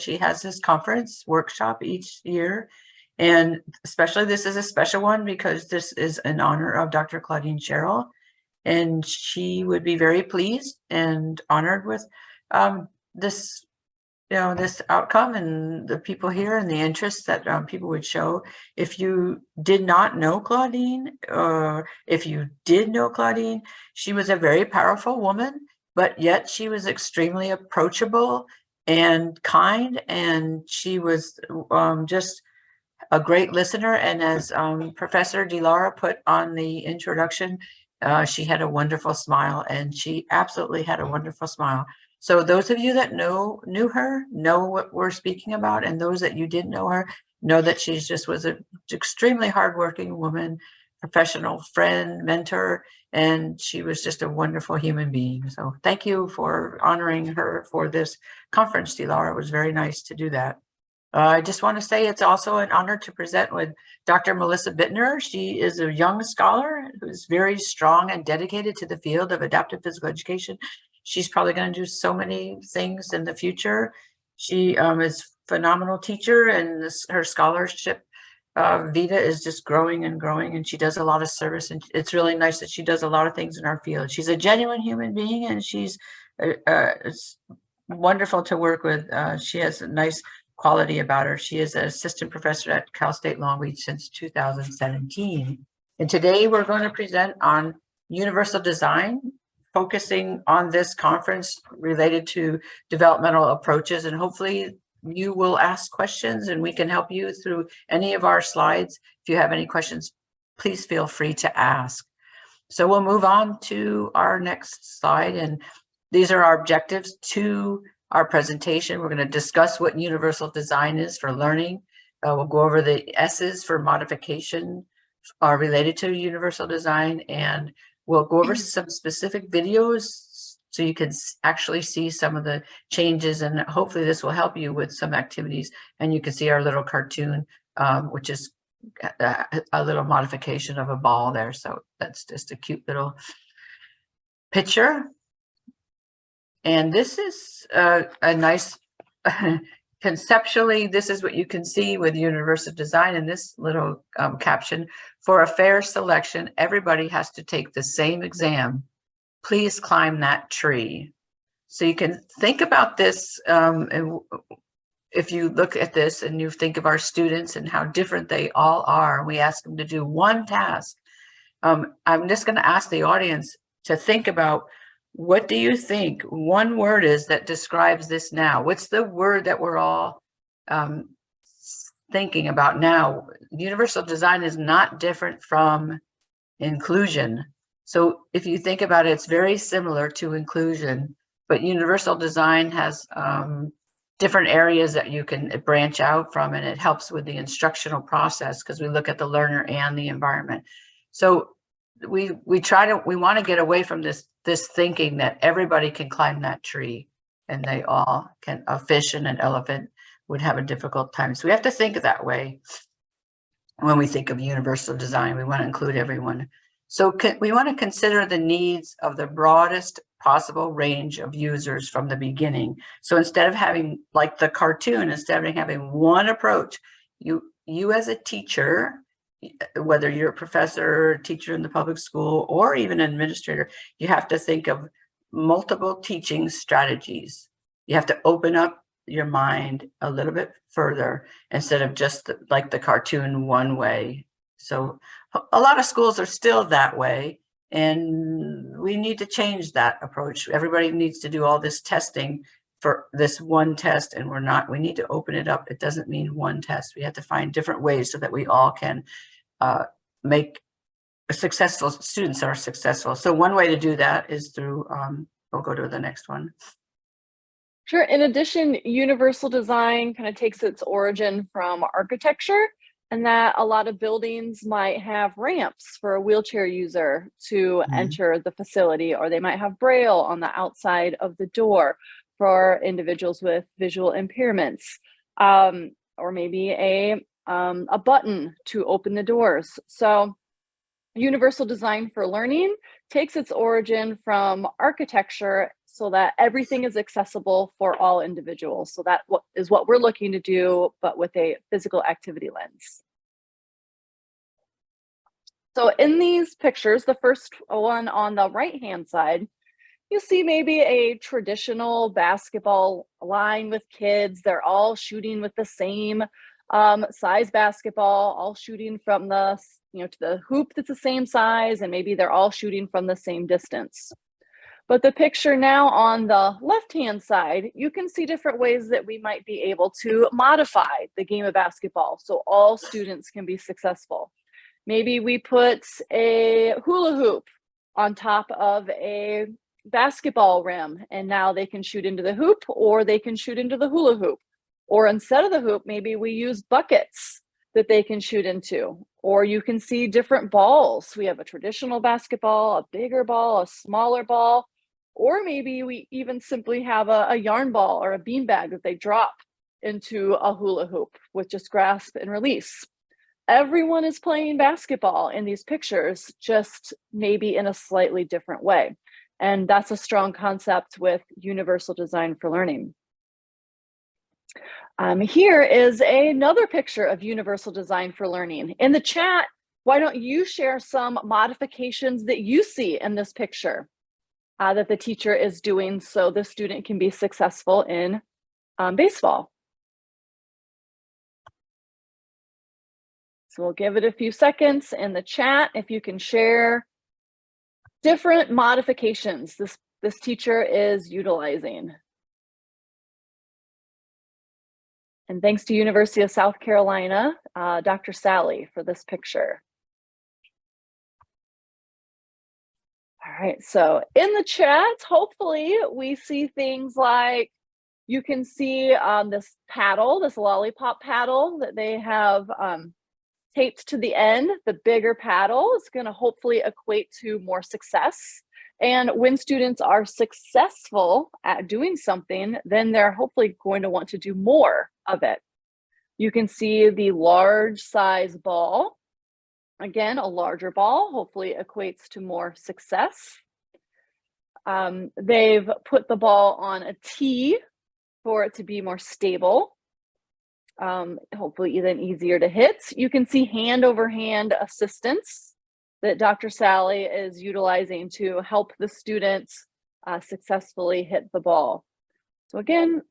she has this conference workshop each year. And especially this is a special one because this is in honor of Dr. Claudine Sherrill. And she would be very pleased and honored with this, this outcome and the people here and the interest that people would show. If you did not know Claudine, or if you did know Claudine, she was a very powerful woman, but yet she was extremely approachable and kind, and she was just a great listener. And as Professor DeLaura put on the introduction, she had a wonderful smile, and she absolutely had a wonderful smile. So those of you that knew her know what we're speaking about, and those that you didn't know her know that she just was an extremely hardworking woman, professional friend, mentor, and she was just a wonderful human being. So thank you for honoring her for this conference, DeLaura. It was very nice to do that. I just want to say it's also an honor to present with Dr. Melissa Bittner. She is a young scholar who's very strong and dedicated to the field of adaptive physical education. She's probably going to do so many things in the future. She is a phenomenal teacher, and her scholarship vita is just growing and growing, and she does a lot of service, and it's really nice that she does a lot of things in our field. She's a genuine human being, and she's it's wonderful to work with. She has a nice quality about her. She is an assistant professor at Cal State Long Beach since 2017. And today we're going to present on universal design, focusing on this conference related to developmental approaches. And hopefully you will ask questions and we can help you through any of our slides. If you have any questions, please feel free to ask. So we'll move on to our next slide. And these are our objectives to our presentation. We're going to discuss what universal design is for learning. We'll go over the S's for modification are related to universal design, and we'll go over some specific videos so you can actually see some of the changes, and hopefully this will help you with some activities. And you can see our little cartoon, which is a little modification of a ball there. So that's just a cute little picture. And this is a nice, conceptually, this is what you can see with universal design in this little caption. For a fair selection, everybody has to take the same exam. Please climb that tree. So you can think about this, and if you look at this and you think of our students and how different they all are, we ask them to do one task. I'm just going to ask the audience to think about, what do you think one word is that describes this now? What's the word that we're all thinking about now? Universal design is not different from inclusion. So if you think about it, it's very similar to inclusion, but universal design has different areas that you can branch out from, and it helps with the instructional process because we look at the learner and the environment. So we want to get away from this thinking that everybody can climb that tree and they all can. A fish and an elephant would have a difficult time. So we have to think that way when we think of universal design. We want to include everyone. So we want to consider the needs of the broadest possible range of users from the beginning. So instead of having, like the cartoon, instead of having one approach, you as a teacher, whether you're a professor or teacher in the public school or even an administrator, you have to think of multiple teaching strategies. You have to open up your mind a little bit further instead of just like the cartoon one way. So a lot of schools are still that way, and we need to change that approach. Everybody needs to do all this testing for this one test, and we need to open it up. It doesn't mean one test. We have to find different ways so that we all can make successful students are successful. So one way to do that is through, we'll go to the next one. Sure. In addition, universal design kind of takes its origin from architecture, and that a lot of buildings might have ramps for a wheelchair user to enter the facility, or they might have Braille on the outside of the door for individuals with visual impairments, or maybe a button to open the doors. So universal design for learning takes its origin from architecture so that everything is accessible for all individuals. So that is what we're looking to do, but with a physical activity lens. So in these pictures, the first one on the right-hand side, you see maybe a traditional basketball line with kids. They're all shooting with the same size basketball, all shooting from the, to the hoop that's the same size, and maybe they're all shooting from the same distance. But the picture now on the left-hand side, you can see different ways that we might be able to modify the game of basketball so all students can be successful. Maybe we put a hula hoop on top of a basketball rim, and now they can shoot into the hoop, or they can shoot into the hula hoop. Or instead of the hoop, maybe we use buckets that they can shoot into. Or you can see different balls. We have a traditional basketball, a bigger ball, a smaller ball, or maybe we even simply have a yarn ball or a beanbag that they drop into a hula hoop with just grasp and release. Everyone is playing basketball in these pictures, just maybe in a slightly different way. And that's a strong concept with universal design for learning. Here is another picture of universal design for learning. In the chat, why don't you share some modifications that you see in this picture that the teacher is doing so the student can be successful in baseball? So we'll give it a few seconds in the chat if you can share different modifications this teacher is utilizing. And thanks to University of South Carolina, Dr. Sally, for this picture. All right, so in the chat, hopefully we see things like, you can see this paddle, this lollipop paddle that they have taped to the end. The bigger paddle is going to hopefully equate to more success. And when students are successful at doing something, then they're hopefully going to want to do more of it. You can see the large size ball. Again, a larger ball hopefully equates to more success. They've put the ball on a tee for it to be more stable. Hopefully even easier to hit. You can see hand over hand assistance that Dr. Sally is utilizing to help the students successfully hit the ball. So again,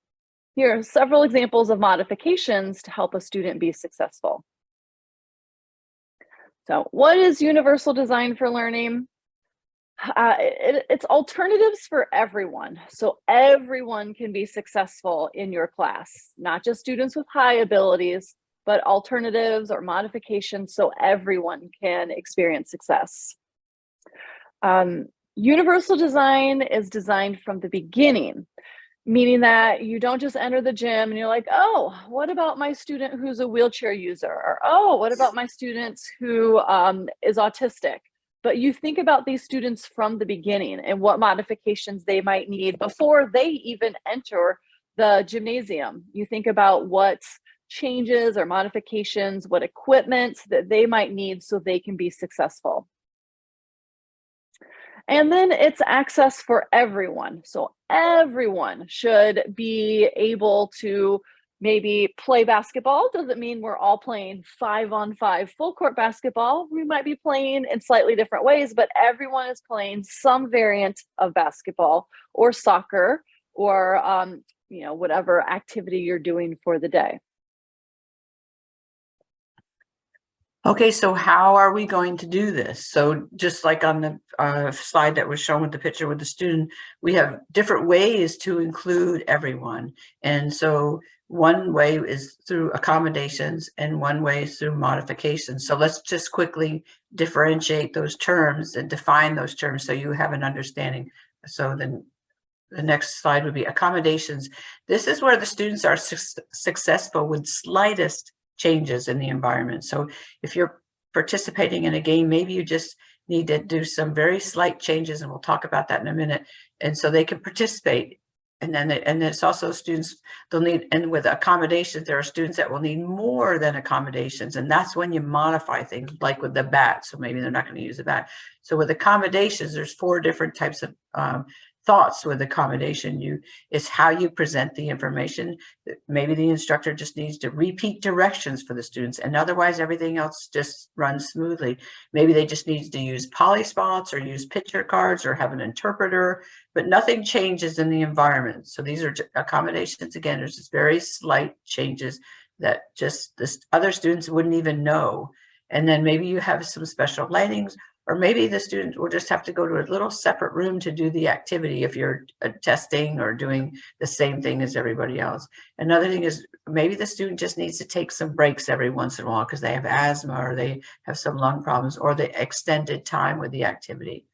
here are several examples of modifications to help a student be successful. So what is universal design for learning? It's alternatives for everyone. So everyone can be successful in your class, not just students with high abilities, but alternatives or modifications so everyone can experience success. Universal design is designed from the beginning, meaning that you don't just enter the gym and you're like, oh, what about my student who's a wheelchair user? Or, oh, what about my student who is autistic? But you think about these students from the beginning and what modifications they might need before they even enter the gymnasium. You think about what changes or modifications, what equipment that they might need so they can be successful. And then it's access for everyone. So everyone should be able to maybe play basketball. Doesn't mean we're all playing 5-on-5 full court basketball. We might be playing in slightly different ways, but everyone is playing some variant of basketball or soccer or whatever activity you're doing for the day. Okay, so how are we going to do this? So just like on the slide that was shown with the picture with the student, we have different ways to include everyone. And so one way is through accommodations and one way is through modifications. So let's just quickly differentiate those terms and define those terms so you have an understanding. So then the next slide would be accommodations. This is where the students are successful with slightest changes in the environment. So if you're participating in a game, maybe you just need to do some very slight changes, and we'll talk about that in a minute. And so they can participate. And then it's also students, they'll need, and with accommodations, there are students that will need more than accommodations. And that's when you modify things, like with the bat. So maybe they're not going to use the bat. So with accommodations, there's 4 different types of thoughts with accommodation. It's how you present the information. Maybe the instructor just needs to repeat directions for the students, and otherwise everything else just runs smoothly. Maybe they just need to use polyspots or use picture cards or have an interpreter, but nothing changes in the environment. So these are accommodations. Again, there's just very slight changes that just the other students wouldn't even know. And then maybe you have some special lightings, or maybe the student will just have to go to a little separate room to do the activity if you're testing or doing the same thing as everybody else. Another thing is maybe the student just needs to take some breaks every once in a while because they have asthma or they have some lung problems, or the extended time with the activity.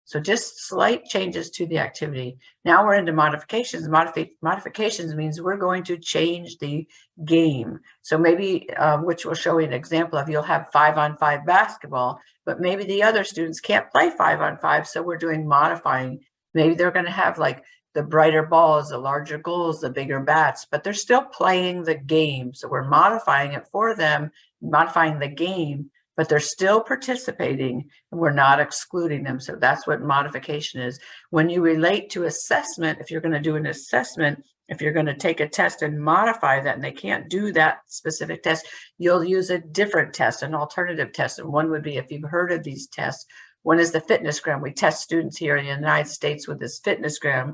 So just slight changes to the activity. Now we're into modifications. Modifications means we're going to change the game. So maybe, which we'll show you an example of, you'll have 5-on-5 basketball, but maybe the other students can't play 5-on-5, so we're doing modifying. Maybe they're going to have like the brighter balls, the larger goals, the bigger bats, but they're still playing the game. So we're modifying it for them, modifying the game, but they're still participating and we're not excluding them. So that's what modification is. When you relate to assessment, if you're going to do an assessment, if you're going to take a test and modify that and they can't do that specific test, you'll use a different test, an alternative test. And one would be, if you've heard of these tests, one is the fitnessgram. We test students here in the United States with this fitnessgram,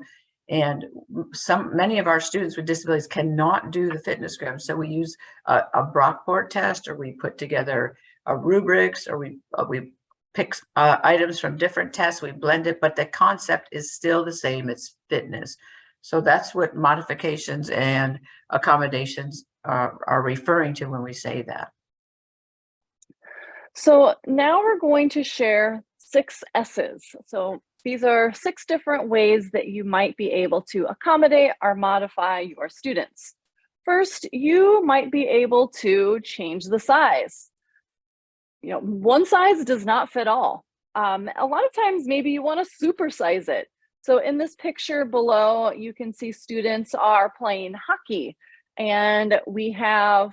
and many of our students with disabilities cannot do the fitnessgram. So we use a Brockport test, or we put together rubrics, or we pick items from different tests, we blend it, but the concept is still the same. It's fitness. So that's what modifications and accommodations are referring to when we say that. So now we're going to share 6 S's. So these are 6 different ways that you might be able to accommodate or modify your students. First, you might be able to change the size. One size does not fit all. A lot of times, maybe you want to supersize it. So in this picture below, you can see students are playing hockey, and we have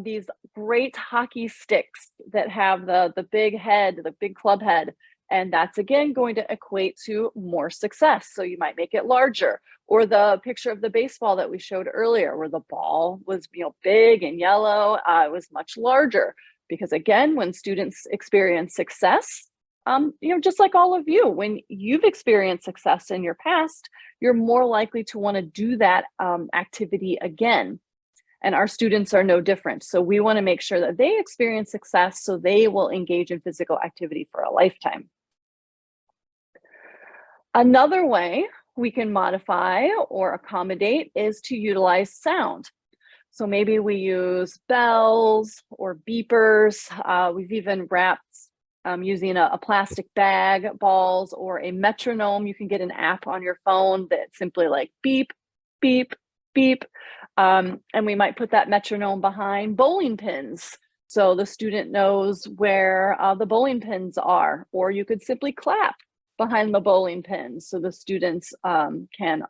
these great hockey sticks that have the big head, the big club head, and that's again going to equate to more success. So you might make it larger. Or the picture of the baseball that we showed earlier, where the ball was big and yellow, it was much larger. Because again, when students experience success, just like all of you, when you've experienced success in your past, you're more likely to want to do that activity again. And our students are no different. So we want to make sure that they experience success so they will engage in physical activity for a lifetime. Another way we can modify or accommodate is to utilize sound. So maybe we use bells or beepers. We've even wrapped using a plastic bag, balls, or a metronome. You can get an app on your phone that's simply like beep, beep, beep. And we might put that metronome behind bowling pins, so the student knows where the bowling pins are. Or you could simply clap behind the bowling pins so the students can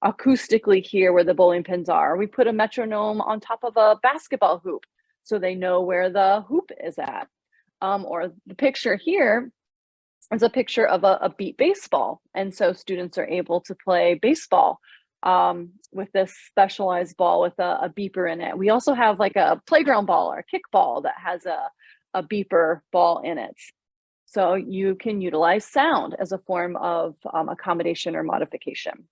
acoustically hear where the bowling pins are. We put a metronome on top of a basketball hoop so they know where the hoop is at. Or the picture here is a picture of a beat baseball. And so students are able to play baseball with this specialized ball with a beeper in it. We also have like a playground ball or a kickball that has a beeper ball in it. So you can utilize sound as a form of accommodation or modification.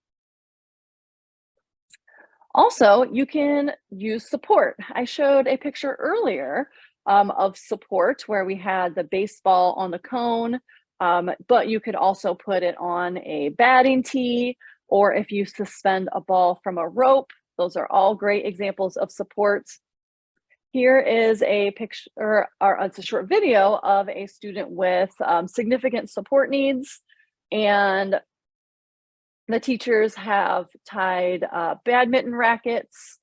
Also, you can use support. I showed a picture earlier of support where we had the baseball on the cone, but you could also put it on a batting tee, or if you suspend a ball from a rope. Those are all great examples of support. Here is a picture, or it's a short video of a student with significant support needs, and the teachers have tied badminton rackets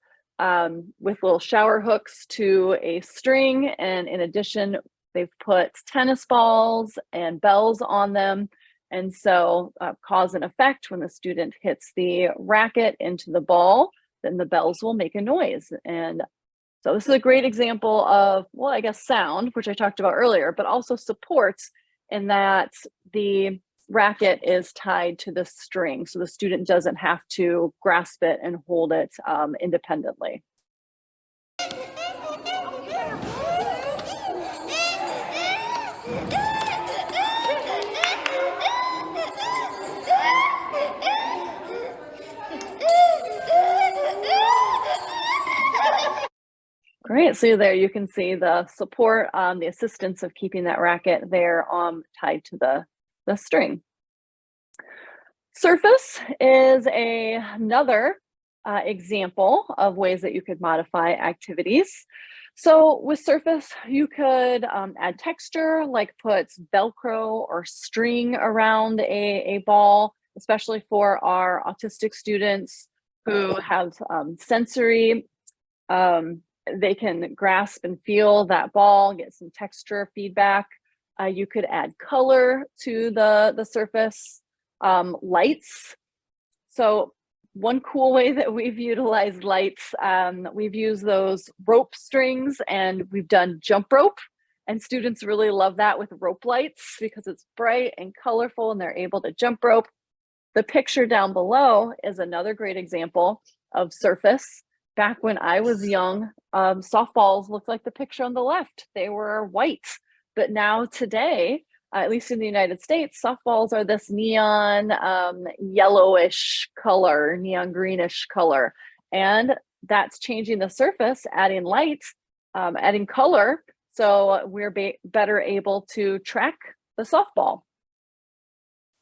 with little shower hooks to a string. And in addition, they've put tennis balls and bells on them. And so cause and effect, when the student hits the racket into the ball, then the bells will make a noise. And so this is a great example of, well, I guess sound, which I talked about earlier, but also support in that the racket is tied to the string, so the student doesn't have to grasp it and hold it independently. Great, so there you can see the support, the assistance of keeping that racket there tied to the string. Surface is another example of ways that you could modify activities. So with surface, you could add texture, like put Velcro or string around a ball, especially for our autistic students who have sensory. They can grasp and feel that ball, get some texture feedback. You could add color to the surface, lights. So one cool way that we've utilized lights, we've used those rope strings and we've done jump rope, and students really love that with rope lights because it's bright and colorful and they're able to jump rope. The picture down below is another great example of surface. Back when I was young, softballs looked like the picture on the left. They were white, but now today, at least in the United States, softballs are this neon yellowish color, neon greenish color. And that's changing the surface, adding light, adding color. So we're better able to track the softball.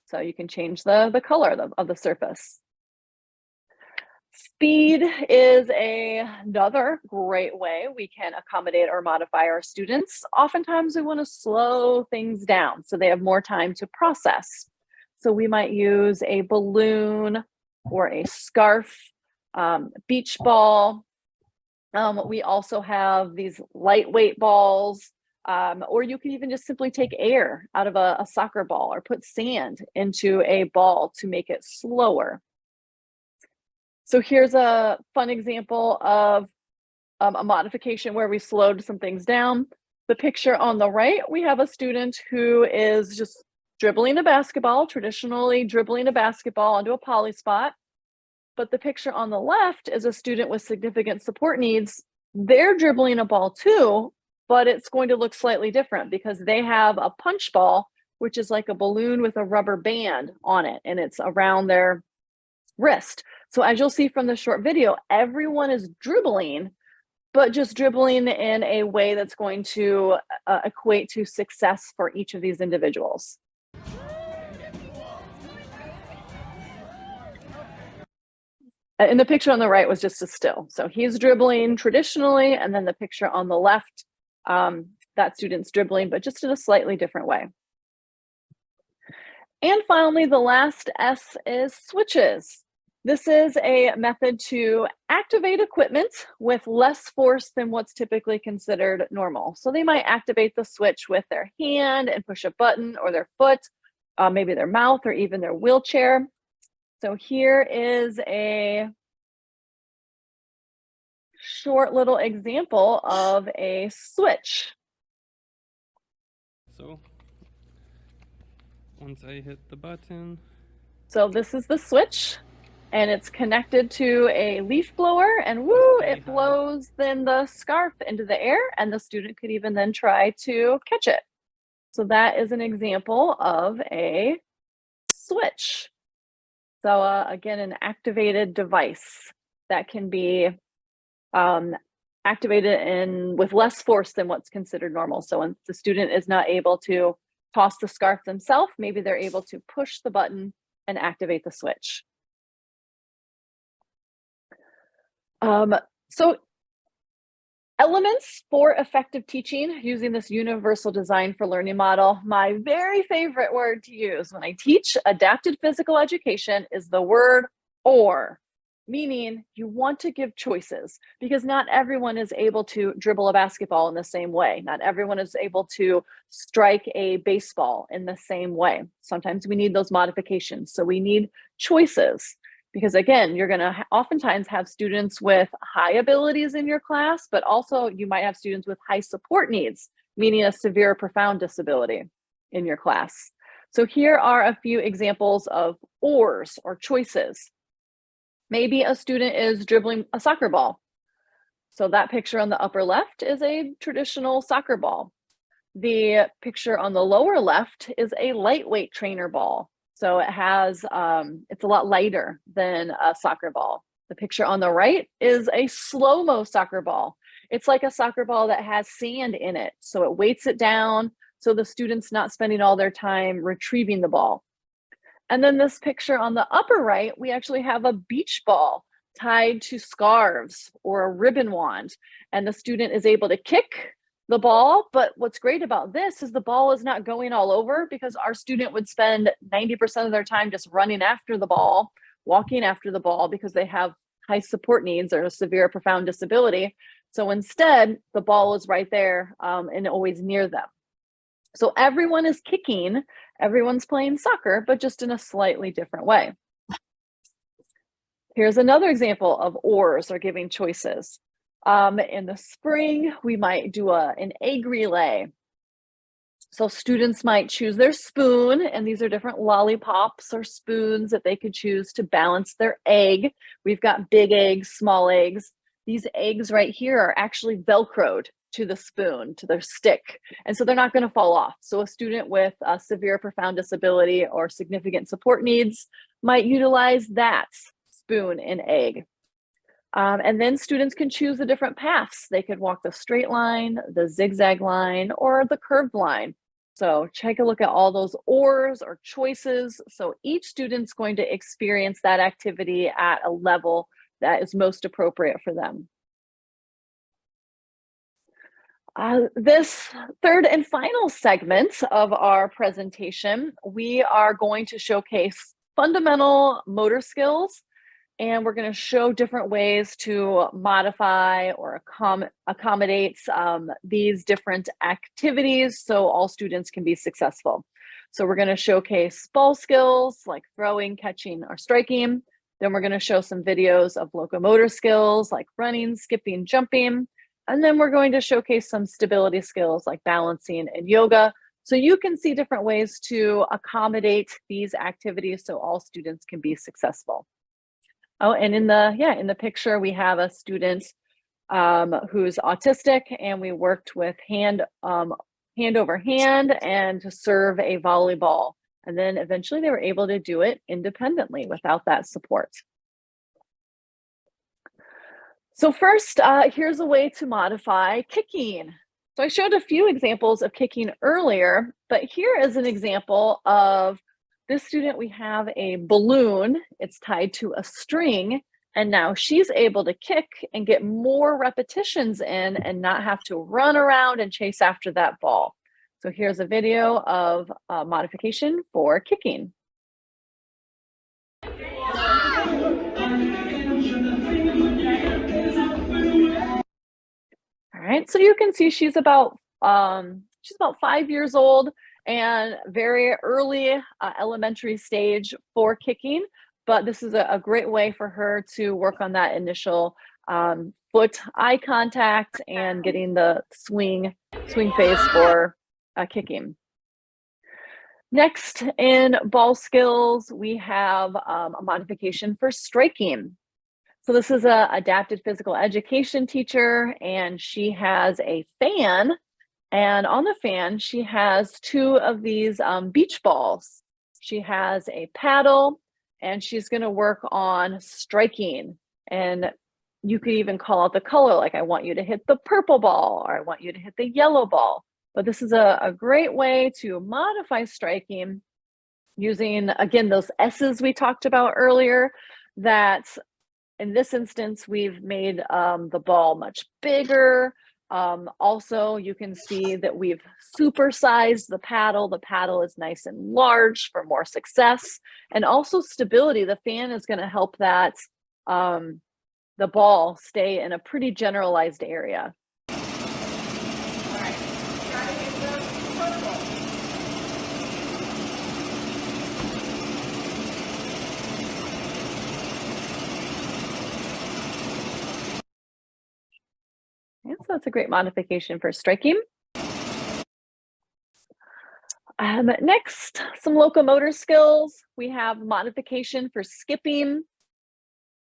So you can change the color of the surface. Speed is another great way we can accommodate or modify our students. Oftentimes we want to slow things down so they have more time to process. So we might use a balloon or a scarf, beach ball. We also have these lightweight balls, or you can even just simply take air out of a soccer ball or put sand into a ball to make it slower. So here's a fun example of a modification where we slowed some things down. The picture on the right, we have a student who is just dribbling a basketball, traditionally dribbling a basketball onto a poly spot. But the picture on the left is a student with significant support needs. They're dribbling a ball too, but it's going to look slightly different because they have a punch ball, which is like a balloon with a rubber band on it, and it's around their wrist. So as you'll see from the short video, everyone is dribbling, but just dribbling in a way that's going to equate to success for each of these individuals. And the picture on the right was just a still. So he's dribbling traditionally, and then the picture on the left, that student's dribbling, but just in a slightly different way. And finally, the last S is switches. This is a method to activate equipment with less force than what's typically considered normal. So they might activate the switch with their hand and push a button, or their foot, maybe their mouth, or even their wheelchair. So here is a short little example of a switch. So once I hit the button. So this is the switch, and it's connected to a leaf blower, and woo, it blows then the scarf into the air, and the student could even then try to catch it. So that is an example of a switch. So again, an activated device that can be activated with less force than what's considered normal. So when the student is not able to toss the scarf themselves, maybe they're able to push the button and activate the switch. So elements for effective teaching using this universal design for learning model. My very favorite word to use when I teach adapted physical education is the word or, meaning you want to give choices, because not everyone is able to dribble a basketball in the same way. Not everyone is able to strike a baseball in the same way. Sometimes we need those modifications. So we need choices. Because again, you're going to oftentimes have students with high abilities in your class, but also you might have students with high support needs, meaning a severe or profound disability in your class. So here are a few examples of ors or choices. Maybe a student is dribbling a soccer ball. So that picture on the upper left is a traditional soccer ball. The picture on the lower left is a lightweight trainer ball. So it has, it's a lot lighter than a soccer ball. The picture on the right is a slow-mo soccer ball. It's like a soccer ball that has sand in it. So it weights it down so the student's not spending all their time retrieving the ball. And then this picture on the upper right, we actually have a beach ball tied to scarves or a ribbon wand. And the student is able to kick the ball. But what's great about this is the ball is not going all over, because our student would spend 90% of their time just running after the ball, walking after the ball, because they have high support needs or a severe or profound disability. So instead, the ball is right there and always near them. So everyone is kicking, everyone's playing soccer, but just in a slightly different way. Here's another example of ors, or giving choices. In the spring, we might do an egg relay. So students might choose their spoon, and these are different lollipops or spoons that they could choose to balance their egg. We've got big eggs, small eggs. These eggs right here are actually Velcroed to the spoon, to their stick. And so they're not going to fall off. So a student with a severe profound disability or significant support needs might utilize that spoon and egg. And then students can choose the different paths. They could walk the straight line, the zigzag line, or the curved line. So take a look at all those ors or choices. So each student's going to experience that activity at a level that is most appropriate for them. This third and final segment of our presentation, we are going to showcase fundamental motor skills, and we're going to show different ways to modify or accommodate these different activities so all students can be successful. So we're going to showcase ball skills like throwing, catching, or striking. Then we're going to show some videos of locomotor skills like running, skipping, jumping. And then we're going to showcase some stability skills like balancing and yoga. So you can see different ways to accommodate these activities so all students can be successful. Oh, and in the picture, we have a student who's autistic, and we worked with hand over hand and to serve a volleyball. And then eventually they were able to do it independently without that support. So first, here's a way to modify kicking. So I showed a few examples of kicking earlier, but here is an example of this student. We have a balloon, it's tied to a string, and now she's able to kick and get more repetitions in and not have to run around and chase after that ball. So here's a video of modification for kicking. All right, so you can see she's about 5 years old and very early elementary stage for kicking, but this is a great way for her to work on that initial foot eye contact and getting the swing phase for kicking. Next, in ball skills, we have a modification for striking. So this is an adapted physical education teacher, and she has a fan, and on the fan, she has two of these beach balls. She has a paddle, and she's going to work on striking. And you could even call out the color, like I want you to hit the purple ball, or I want you to hit the yellow ball. But this is a great way to modify striking using, again, those S's we talked about earlier. That in this instance, we've made the ball much bigger. Also, you can see that we've supersized the paddle. The paddle is nice and large for more success. And also stability. The fan is going to help that the ball stay in a pretty generalized area. So that's a great modification for striking. Next, some locomotor skills. We have modification for skipping.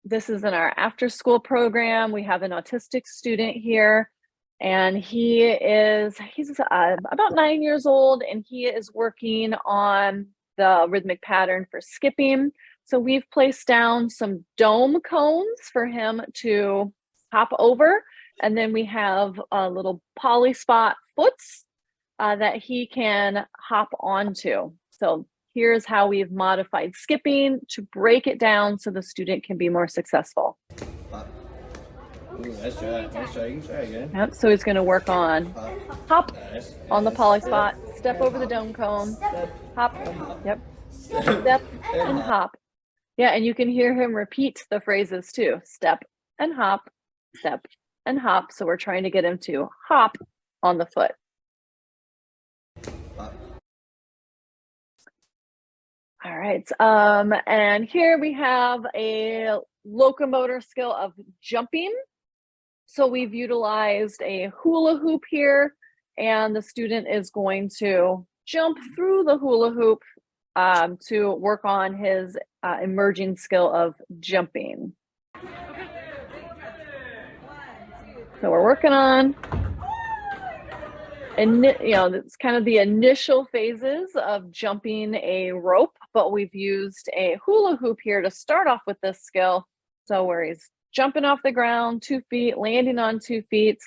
This is in our after-school program. We have an autistic student here, and he's about 9 years old, and he is working on the rhythmic pattern for skipping. So we've placed down some dome cones for him to hop over, and then we have little poly spot foots that he can hop onto. So here's how we've modified skipping to break it down so the student can be more successful. Ooh, nice try. Nice try. You can try again. Yep, so he's going to work on hop on the poly spot, step over the dome cone, hop, yep, step and hop. Yeah, and you can hear him repeat the phrases too. Step and hop, step and hop. So we're trying to get him to hop on the foot. All right, and here we have a locomotor skill of jumping. So we've utilized a hula hoop here, and the student is going to jump through the hula hoop to work on his emerging skill of jumping. So we're working on, and it's kind of the initial phases of jumping a rope, but we've used a hula hoop here to start off with this skill. So where he's jumping off the ground, 2 feet, landing on 2 feet,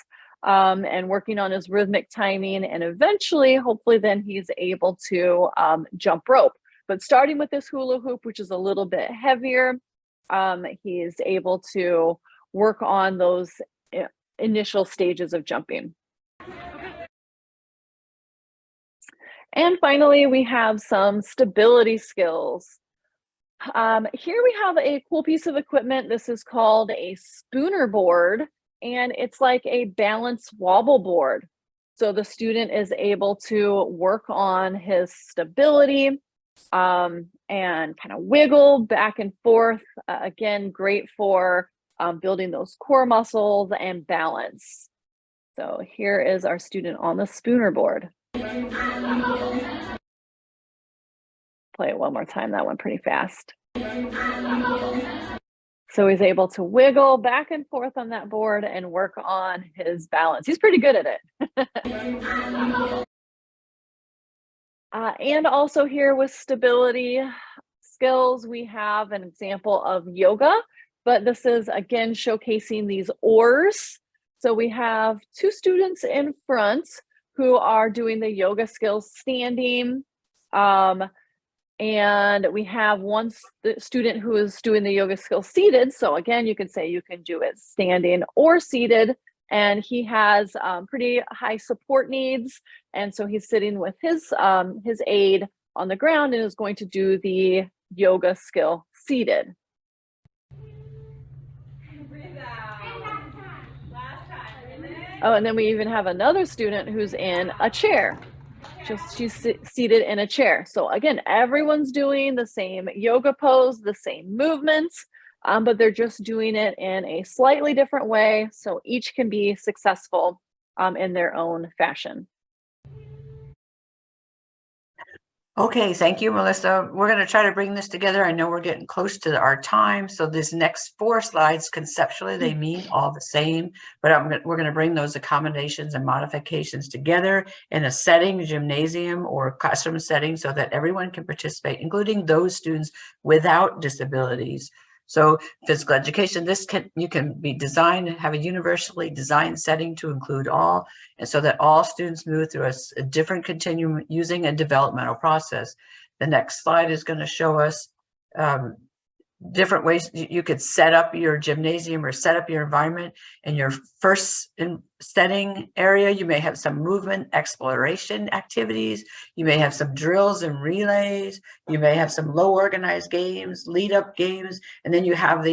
and working on his rhythmic timing. And eventually, hopefully then he's able to jump rope. But starting with this hula hoop, which is a little bit heavier, he is able to work on those initial stages of jumping. And finally, we have some stability skills. Here we have a cool piece of equipment. This is called a spooner board, and it's like a balance wobble board. So the student is able to work on his stability and kind of wiggle back and forth. Again, great for building those core muscles and balance. So here is our student on the spooner board. Play it one more time, that one pretty fast. So he's able to wiggle back and forth on that board and work on his balance. He's pretty good at it. And also here with stability skills, we have an example of yoga, but this is again showcasing these oars. So we have 2 students in front who are doing the yoga skills standing. And we have one student who is doing the yoga skills seated. So again, you can say you can do it standing or seated. And he has pretty high support needs. And so he's sitting with his aid on the ground and is going to do the yoga skill seated. Oh, and then we even have another student who's in a chair. She's seated in a chair. So again, everyone's doing the same yoga pose, the same movements, but they're just doing it in a slightly different way. So each can be successful in their own fashion. Okay, thank you, Melissa. We're going to try to bring this together. I know we're getting close to our time, so this next 4 slides, conceptually, they mean all the same, but we're going to bring those accommodations and modifications together in a setting, gymnasium or classroom setting, so that everyone can participate, including those students without disabilities. So physical education, you can be designed and have a universally designed setting to include all, and so that all students move through a different continuum using a developmental process. The next slide is going to show us different ways you could set up your gymnasium or set up your environment. In your first setting area, you may have some movement exploration activities. You may have some drills and relays. You may have some low organized games, lead up games, and then you have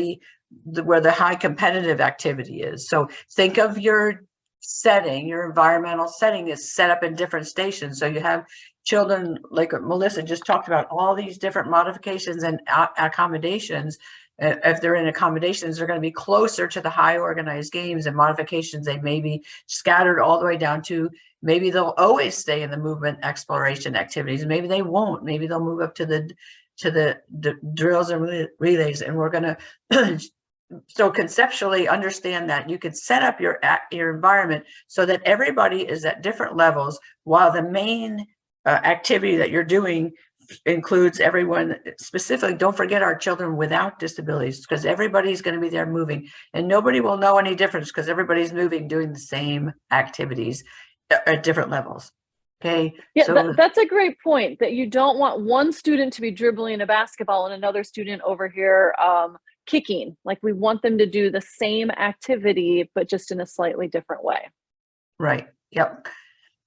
where the high competitive activity is. So think of your setting, your environmental setting is set up in different stations. So you have children, like Melissa just talked about, all these different modifications and accommodations if they're in accommodations, they're going to be closer to the high organized games and modifications. They may be scattered all the way down to maybe they'll always stay in the movement exploration activities. Maybe they won't. Maybe they'll move up to the drills and relays. And we're going to so conceptually understand that you could set up your environment so that everybody is at different levels, while the main activity that you're doing includes everyone. Specifically, don't forget our children without disabilities, because everybody's going to be there moving, and nobody will know any difference because everybody's moving, doing the same activities at different levels. Okay. Yeah, so that's a great point, that you don't want one student to be dribbling a basketball and another student over here kicking. Like, we want them to do the same activity, but just in a slightly different way. right. Yep.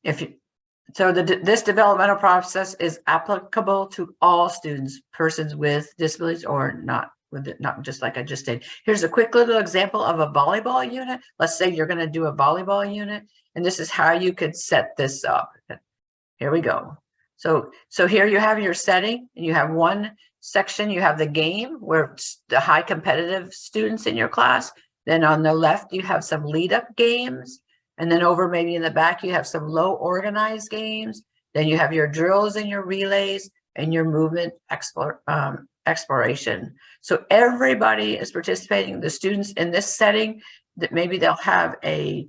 This developmental process is applicable to all students, persons with disabilities or not, with it, not just like I just did. Here's a quick little example of a volleyball unit. Let's say you're going to do a volleyball unit, and this is how you could set this up. Here we go. So here you have your setting, and you have one section, you have the game where the high competitive students in your class. Then on the left, you have some lead up games. And then over maybe in the back, you have some low organized games. Then you have your drills and your relays and your movement exploration. So everybody is participating. The students in this setting, that maybe they'll have a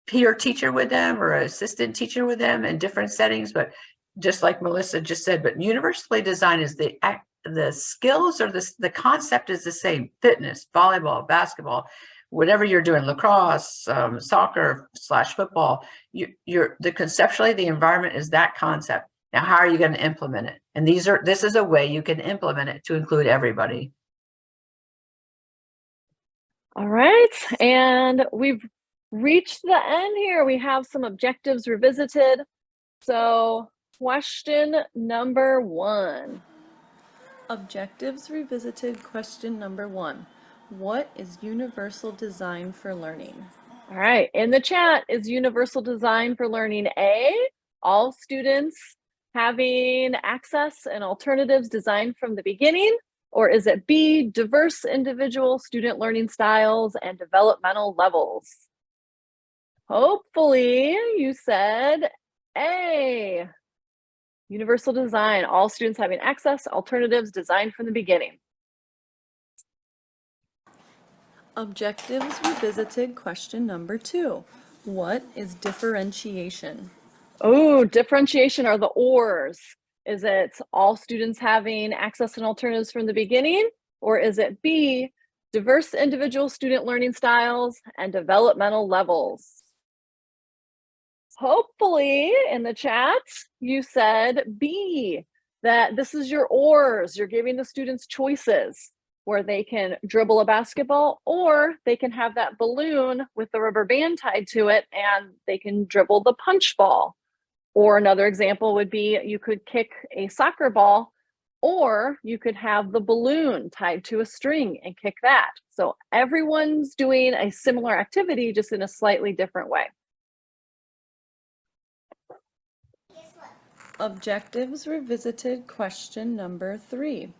peer teacher with them or an assistant teacher with them in different settings. But just like Melissa just said, but universally designed is the skills, or the concept is the same. Fitness, volleyball, basketball, whatever you're doing, lacrosse, soccer / football, conceptually the environment is that concept. Now, how are you going to implement it? And this is a way you can implement it to include everybody. All right, and we've reached the end here. We have some objectives revisited. So question number 1. Objectives revisited, question number 1. What is universal design for learning? All right, in the chat, is universal design for learning A, all students having access and alternatives designed from the beginning? Or is it B, diverse individual student learning styles and developmental levels? Hopefully you said A, universal design, all students having access, alternatives designed from the beginning. Objectives revisited, question number 2. What is differentiation? Oh, differentiation are the ORs. Is it all students having access and alternatives from the beginning? Or is it B, diverse individual student learning styles and developmental levels? Hopefully in the chat, you said B, that this is your ORs. You're giving the students choices where they can dribble a basketball, or they can have that balloon with the rubber band tied to it and they can dribble the punch ball. Or another example would be you could kick a soccer ball, or you could have the balloon tied to a string and kick that. So everyone's doing a similar activity, just in a slightly different way. Objectives revisited, question number 3.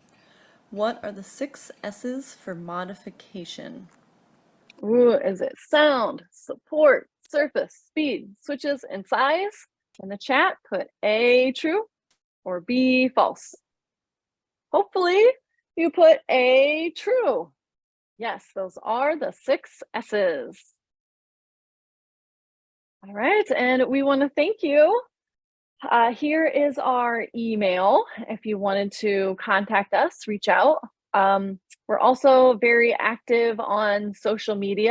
What are the 6 S's for modification? Ooh, is it sound, support, surface, speed, switches, and size? In the chat, put A, true, or B, false. Hopefully you put A, true. Yes, those are the 6 S's. All right, and we want to thank you. Here is our email. If you wanted to contact us, reach out. We're also very active on social media.